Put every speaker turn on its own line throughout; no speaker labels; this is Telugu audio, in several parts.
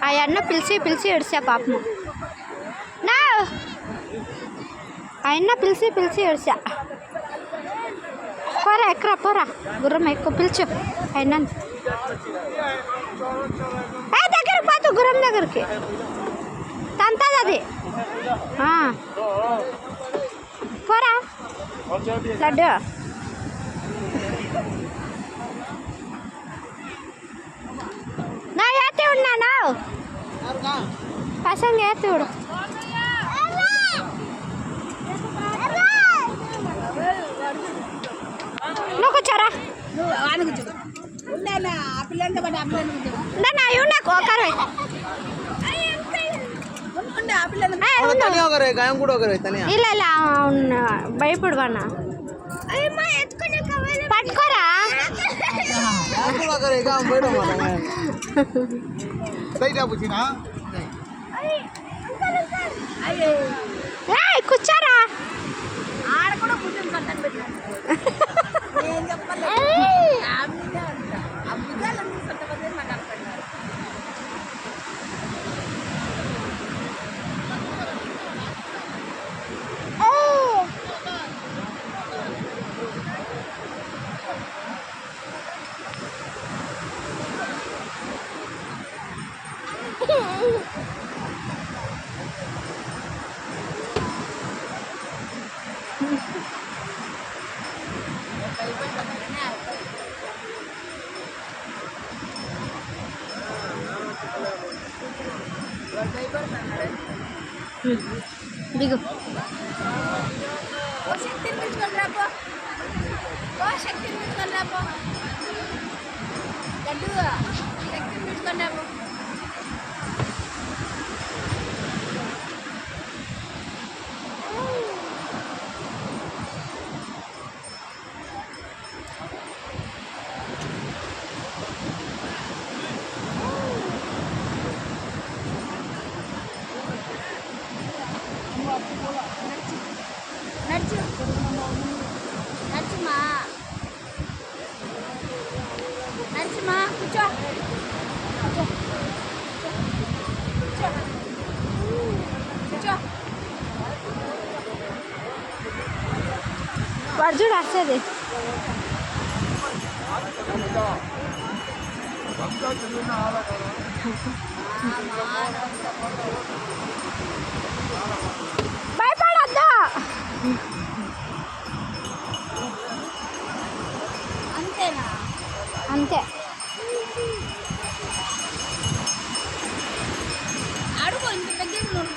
ఆయన్న పిలిచి పిలిచి ఏడ్చా పాపము నా ఆయన్న పిలిచి పిలిచి ఏడ్చా పోరా ఎక్కరా పోరా గుర్రం ఎక్కువ పిలిచు ఆయన దగ్గరికి పోతు గుర్రం దగ్గరికి తంతది అది పోరా లడ్డు నా ఏతి ఉన్నానా పసంగ్ ఏతి ఉడు నువ్వు కూర్చోరా ఒకరు ಇಲ್ಲ ಇಲ್ಲ ಭಯಪಡುವ పట్టుకోరా కూర్చోరా ఆడ కూడా కూర్చొని కట్టని పెట్టాను దిగు శక్తి పిలుచుకొని రాపో శక్తి పిలుచుకొని రాపో గడ్డు శక్తి పిలుచుకొని రాపో నడుచు నడుచుమా నడుచుమా కూర్చో కూర్చో వాడు చూడు వస్తుంది భయపడద్దా అంతేనా అంతే అడుగు ఇంత దగ్గర నూరు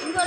ఇంకో